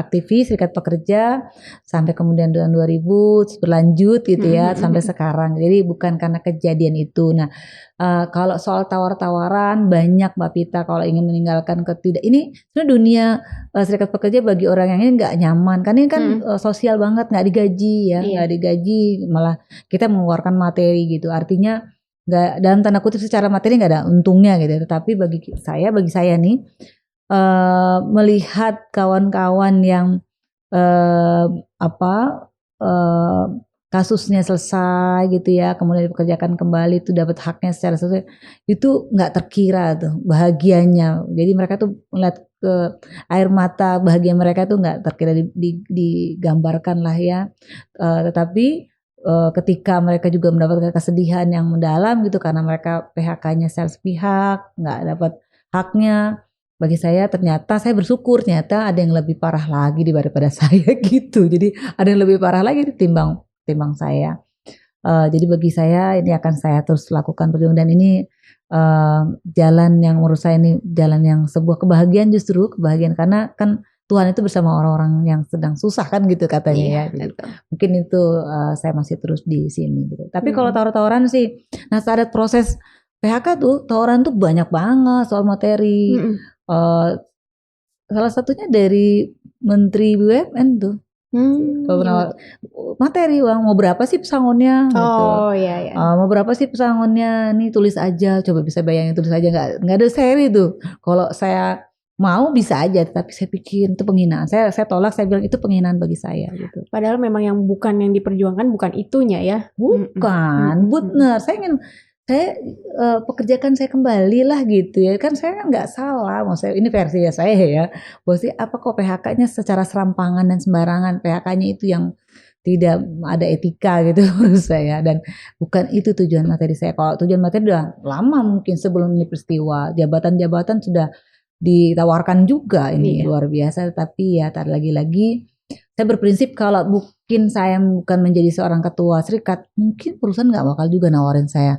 aktivis Serikat Pekerja sampai kemudian tahun 2000 berlanjut gitu ya sampai sekarang. Jadi bukan karena kejadian itu. Nah, kalau soal tawar-tawaran banyak Mbak Pita kalau ingin meninggalkan ini sebenarnya dunia Serikat Pekerja bagi orang yang ini nggak nyaman kan ini kan sosial banget, nggak digaji ya, nggak digaji, malah kita mengeluarkan materi gitu. Artinya nggak, dalam tanda kutip secara materi nggak ada untungnya gitu. Tetapi bagi saya nih melihat kawan-kawan yang kasusnya selesai gitu ya, kemudian dipekerjakan kembali itu dapat haknya secara sesuai, itu nggak terkira tuh bahagianya. Jadi mereka tuh melihat ke air mata bahagia mereka tuh nggak terkira digambarkan lah ya. Tetapi ketika mereka juga mendapatkan kesedihan yang mendalam gitu karena mereka PHK-nya secara sepihak, nggak dapat haknya. Bagi saya ternyata saya bersyukur ternyata ada yang lebih parah lagi daripada saya gitu. Jadi ada yang lebih parah lagi timbang saya. Jadi bagi saya ini akan saya terus lakukan perjuangan dan ini jalan yang menurut saya ini jalan yang sebuah kebahagiaan, justru kebahagiaan karena kan Tuhan itu bersama orang-orang yang sedang susah kan gitu katanya ya. Jadi, mungkin itu saya masih terus di sini gitu. Tapi kalau tawar-tawaran sih, nah saat proses PHK tuh tawaran tuh banyak banget soal materi. Salah satunya dari Menteri BUMN tuh. Materi uang mau berapa sih pesangonnya gitu. Iya. Mau berapa sih pesangonnya, nih tulis aja, coba bisa bayangin tulis aja, nggak ada seri tuh. Kalau saya mau bisa aja, tapi saya pikir itu penghinaan. Saya tolak, saya bilang itu penghinaan bagi saya gitu. Padahal memang yang diperjuangkan bukan itunya ya. Bukan, bener. Saya pekerjakan saya kembali lah gitu ya. Kan saya nggak salah, maksudnya ini versi saya ya. Maksudnya apa kok PHK-nya secara serampangan dan sembarangan, PHK-nya itu yang tidak ada etika gitu menurut saya, dan bukan itu tujuan materi saya. Kalau tujuan materi udah lama mungkin sebelum ini peristiwa, jabatan-jabatan sudah ditawarkan juga ini luar biasa, tapi ya lagi-lagi saya berprinsip kalau mungkin saya bukan menjadi seorang ketua serikat, mungkin perusahaan nggak bakal juga nawarin saya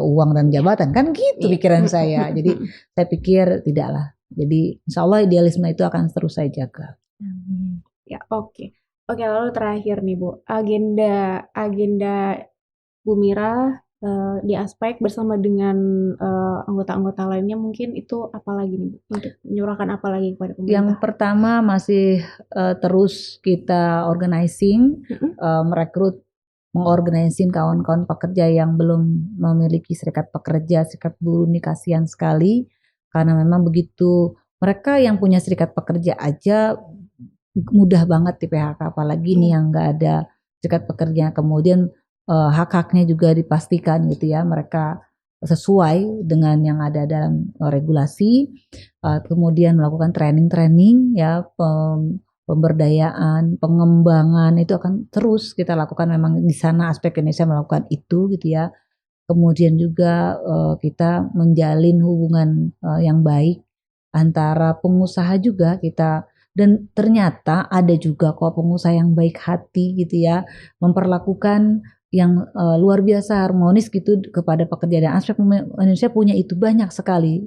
uang dan jabatan kan gitu pikiran saya. Jadi saya pikir tidaklah. Jadi insya Allah idealisme itu akan terus saya jaga. Ya oke, lalu terakhir nih Bu, agenda Bu Mira di aspek bersama dengan anggota-anggota lainnya mungkin itu apa lagi nih Bu? Untuk menyuarakan apa lagi kepada pemerintah? Yang pertama masih terus kita organizing, mengorganisir kawan-kawan pekerja yang belum memiliki serikat pekerja, serikat buruh. Ini kasihan sekali karena memang begitu mereka yang punya serikat pekerja aja mudah banget di PHK, apalagi nih yang nggak ada serikat pekerja. Kemudian hak-haknya juga dipastikan gitu ya, mereka sesuai dengan yang ada dalam regulasi. Kemudian melakukan training ya, pemberdayaan, pengembangan itu akan terus kita lakukan. Memang di sana aspek Indonesia melakukan itu gitu ya. Kemudian juga kita menjalin hubungan yang baik antara pengusaha juga kita. Dan ternyata ada juga kok pengusaha yang baik hati gitu ya, memperlakukan yang luar biasa harmonis gitu kepada pekerja, dan aspek Indonesia punya itu banyak sekali.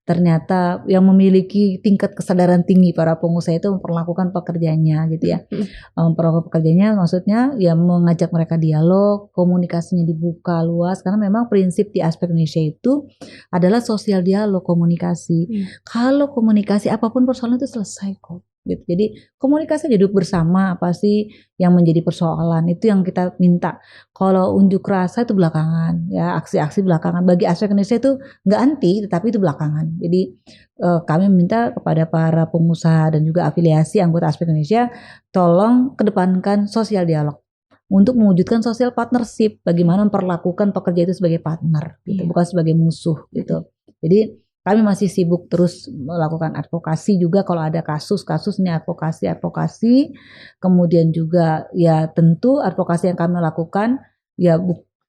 ternyata yang memiliki tingkat kesadaran tinggi para pengusaha itu memperlakukan pekerjanya gitu ya. Memperlakukan pekerjanya maksudnya ya mengajak mereka dialog, komunikasinya dibuka luas karena memang prinsip di aspek Indonesia itu adalah sosial dialog, komunikasi. Kalau komunikasi apapun persoalan itu selesai kok. Gitu. Jadi komunikasi duduk bersama apa sih yang menjadi persoalan itu yang kita minta. Kalau unjuk rasa itu belakangan ya, aksi-aksi belakangan. Bagi aspek Indonesia itu nggak anti tetapi itu belakangan. Jadi kami minta kepada para pengusaha dan juga afiliasi anggota aspek Indonesia tolong kedepankan sosial dialog untuk mewujudkan social partnership, bagaimana memperlakukan pekerja itu sebagai partner gitu, bukan sebagai musuh gitu. Jadi kami masih sibuk terus melakukan advokasi juga kalau ada kasus-kasus nih advokasi, kemudian juga ya tentu advokasi yang kami lakukan ya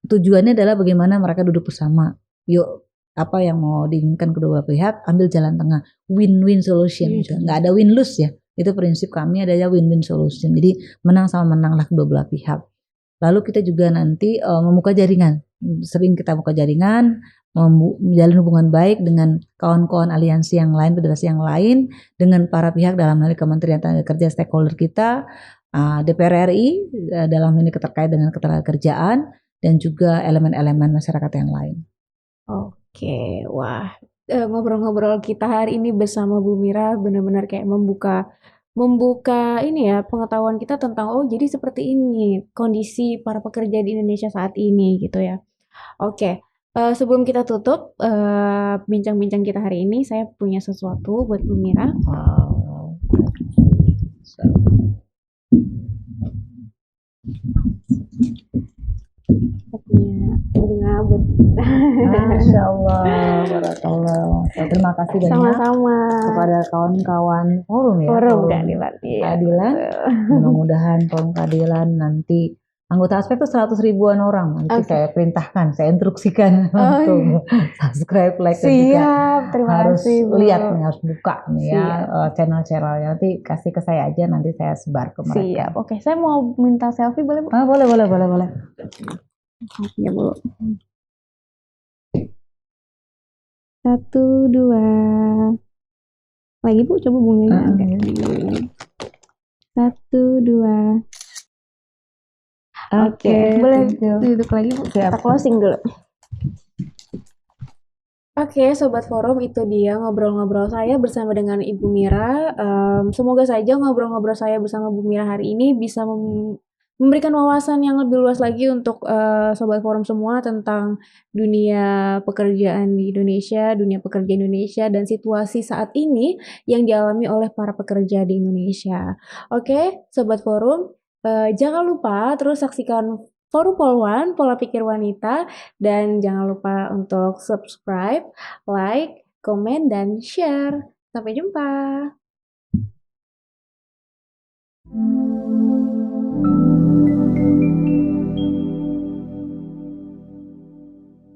tujuannya adalah bagaimana mereka duduk bersama. Yuk apa yang mau diinginkan kedua pihak, ambil jalan tengah, win-win solution gitu. Nggak ada win-lose ya. Itu prinsip kami adalah win-win solution. Jadi menang sama menang lah kedua belah pihak. Lalu kita juga nanti membuka jaringan. Sering kita buka jaringan, menjalin hubungan baik dengan kawan-kawan aliansi yang lain, federasi yang lain, dengan para pihak dalam hal Kementerian Tenaga Kerja, stakeholder kita, DPR RI dalam ini terkait dengan ketenagakerjaan, dan juga elemen-elemen masyarakat yang lain. Oke, wah, ngobrol-ngobrol kita hari ini bersama Bu Mira benar-benar kayak membuka ini ya pengetahuan kita tentang jadi seperti ini kondisi para pekerja di Indonesia saat ini gitu ya. Oke, sebelum kita tutup bincang-bincang kita hari ini, saya punya sesuatu buat Bu Mira. Wow. Punya bunga buat Masya Allah, barakallah. Terima kasih banyak sama-sama kepada kawan-kawan forum ya, forum keadilan. Mudah-mudahan forum keadilan nanti anggota aspek itu 100 ribuan orang. Nanti saya perintahkan, saya instruksikan untuk subscribe, like, dan juga harus lihat nih, harus buka nih ya channel-channelnya. Nanti kasih ke saya aja, nanti saya sebar ke mereka. Siap. Oke, saya mau minta selfie boleh Bu? Boleh. Ya Bu. 1, 2. Lagi Bu, coba bunganya. 1, 2. Oke, boleh duduk lagi Bu. Kita closing dulu. Oke, Sobat Forum, itu dia ngobrol-ngobrol saya bersama dengan Ibu Mira. Semoga saja ngobrol-ngobrol saya bersama Bu Mira hari ini bisa memberikan wawasan yang lebih luas lagi untuk Sobat Forum semua tentang dunia pekerjaan di Indonesia, dunia pekerja Indonesia, dan situasi saat ini yang dialami oleh para pekerja di Indonesia. Oke, Sobat Forum, jangan lupa terus saksikan Forum Polwan, Pola Pikir Wanita, dan jangan lupa untuk subscribe, like, komen, dan share. Sampai jumpa.